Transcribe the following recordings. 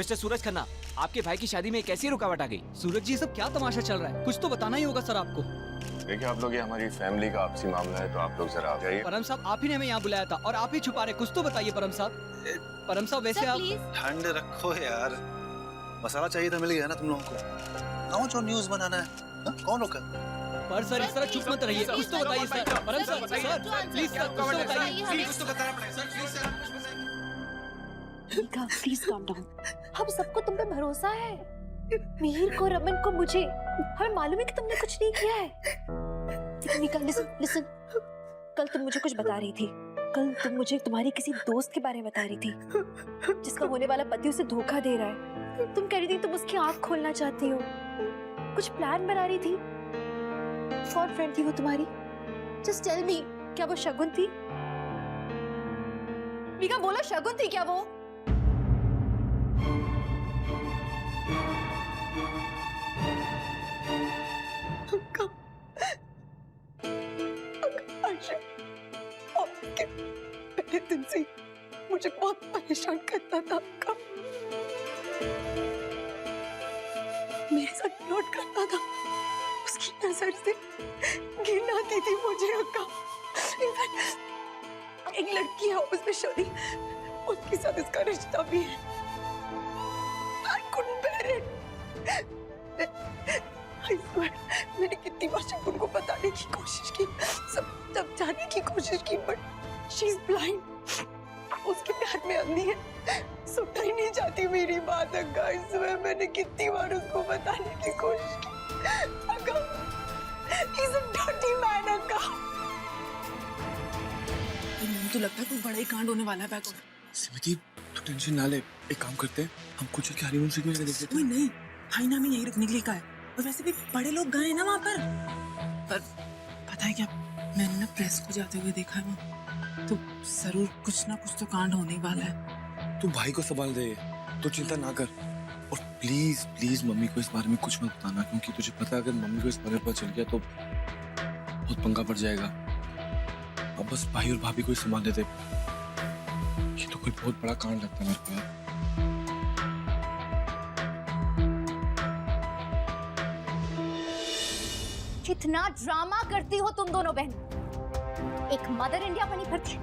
Mister सूरज खन्ना, आपके भाई की शादी में कैसी रुकावट आ गई? सूरज जी, सब क्या तमाशा चल रहा है? कुछ तो बताना ही होगा सर आपको। देखिए आप लोग, ये हमारी फैमिली का आपसी मामला है, तो आप लोग जरा आ जाइए। परम साहब, आप ही ने हमें यहाँ बुलाया था और आप ही छुपा रहे। कुछ तो बताइए परम साहब। परम साहब, वैसे आप ठंड रखो यार, मसाला चाहिए था, मिल गया ना तुम लोगों को। आओ जो न्यूज़ बनाना है। कौन रोका? पर सर इस तरह चुप मत रहिए, कुछ तो बताइए सर। परम सर, सर प्लीज सर, कुछ तो बताइए। कुछ तो बताना पड़ेगा sir, please sir. Please calm down. हम सबको तुम पे भरोसा है, मिहिर को, रमन को, मुझे। हमें मालूम है कि तुमने कुछ नहीं किया है। मीका लिसन, कल तुम मुझे कुछ बता रही थी। कल तुम मुझे तुम्हारी किसी दोस्त के बारे में बता रही थी, जिसका होने वाला पति उसे धोखा दे रहा है। तुम कह रही थी तुम उसकी आंख खोलना चाहती हो, कुछ प्लान बना रही थी। कौन फ्रेंड थी वो तुम्हारी? जस्ट टेल मी, क्या वो शगुन थी? मीका बोलो, शगुन थी क्या वो? पहले दिन से मुझे बहुत परेशान करता था आपका, मेरे साथ फ्लर्ट करता था, उसकी नजर से घिन आती थी मुझे अक्का। इनफैक्ट एक लड़की है ऑफिस में शादी, उसके साथ इसका रिश्ता भी है। I couldn't bear it. I swear, मैंने कितनी बार शगुन को बताने की कोशिश की, सब समझाने की कोशिश की, बट शी इज ब्लाइंड। उसके प्यार में अंधी है, सुनना ही नहीं चाहती मेरी बात अक्का। इसमें मैंने कितनी बार उसको बताने की कोशिश की अक्का। He's a dirty man अक्का। तो लगता है कोई बड़ा ही कांड होने वाला है बैक। सिमती, तू टेंशन ना ले, एक काम करते हैं, हम कुछ के हनीमून से क्यों देख लेते हैं? नहीं, भाई ना, मैं यही रुकने के लिए कहा है। और वैसे भी बड़े लोग गए हैं ना वहाँ पर पता है क्या, मैंने ना प्रेस को जाते हुए देखा है वहाँ, तो जरूर कुछ ना कुछ तो कांड होने वाला है। तू भाई को संभाल दे, तू चिंता ना कर। और प्लीज प्लीज मम्मी को इस बारे में कुछ मत बताना, क्योंकि तुझे पता है अगर मम्मी को इस बारे में पता चल गया तो बहुत पंगा पड़ जाएगा। अब बस भाई और भाभी को ही संभालने दे। ये तो कोई बहुत बड़ा कांड लगता है मेरे को यार। कितना ड्रामा करती हो तुम दोनों बहन। एक मदर इंडिया बनी फिरती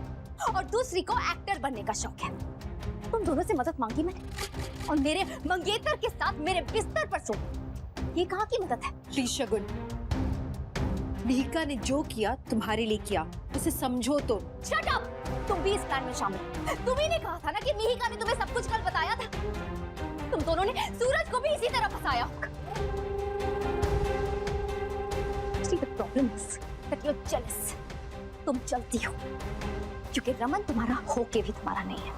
और दूसरी को एक्टर बनने का शौक है। तुम दोनों से मदद मांगी मैंने और मेरे मंगेतर के साथ मेरे बिस्तर पर सो। ये कहाँ की मदद है? प्लीज शगुन, मिहिका ने जो किया तुम्हारे लिए किया, उसे समझो तो। Shut up! तुम भी इस प्लान में शामिल। तुम्ही ने कहा था ना कि मिहिका ने तुम्हें सब कुछ कल बताया था। तुम दोनों ने सूरज को भी इसी तरह फंसाया होगा। The problem is that you're jealous. तुम चलती हो क्योंकि रमन तुम्हारा होके भी तुम्हारा नहीं है।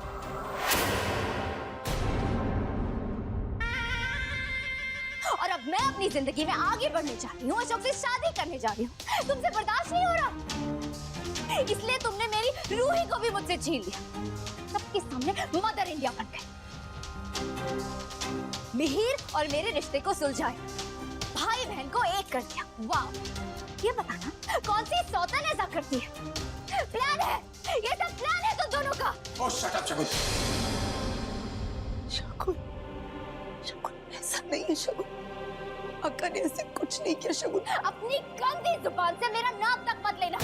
और अब मैं अपनी जिंदगी में आगे बढ़ने जा रही हूँ, अशोक से शादी करने जा रही हूँ। तुमसे बर्दाश्त नहीं हो रहा, इसलिए तुमने मेरी रूही को भी मुझसे छीन लिया। सबके सामने मदर इंडिया बन गई। मिहिर और मेरे रिश्ते को सुलझाए, भाई बहन को एक कर दिया। वाह! ये बताना कौन सी सौतन ऐसा करती है? प्लान है, ये सब प्लान है तुम दोनों का। ओह शट अप शगुन। शगुन, शगुन ऐसा नहीं है शगुन। अक्का ने ऐसे कुछ नहीं किया शगुन। अपनी गंदी जुबान से मेरा नाम तक मत लेना।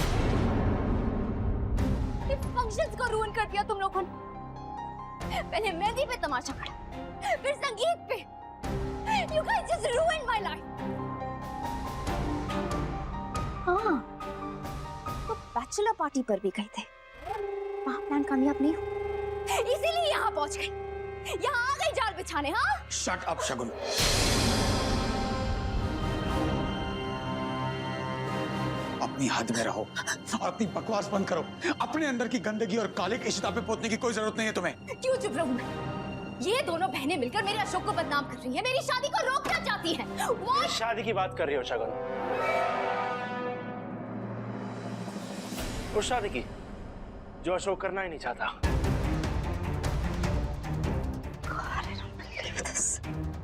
इस फंक्शंस को रूइन कर दिया तुम लोगों ने। पहले मेहंदी पे तमाशा करा, फिर संगीत पे। You guys just ruined my life. हाँ, तो बैचलर पार्टी पर भी गए थे, वहाँ प्लान कामयाब नहीं हुआ, इसीलिए यहाँ पहुँच गई। यहाँ आ गई जाल बिछाने। हाँ, शट अप शगुन। अपनी हद में रहो और अपनी बकवास बंद करो। अपने अंदर की गंदगी और काले की शिता पे पोतने की कोई जरूरत नहीं है तुम्हें। क्यों चुप रहूं मैं? ये दोनों बहनें मिलकर मेरे अशोक को बदनाम कर रही हैं, मेरी शादी को रोकना चाहती हैं। वो शादी की बात कर रही हो शगुन? उस शादी की जो अशोक करना ही नहीं चाहता।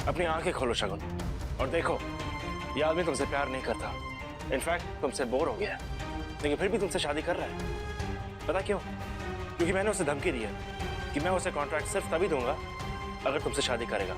अपनी आंखें खोलो शगुन और देखो, ये आदमी तुमसे प्यार नहीं करता, इनफैक्ट तुमसे बोर हो गया, लेकिन फिर भी तुमसे शादी कर रहा है। पता क्यों? क्योंकि मैंने उसे धमकी दी है कि मैं उसे कॉन्ट्रैक्ट सिर्फ तभी दूंगा अगर तुमसे शादी करेगा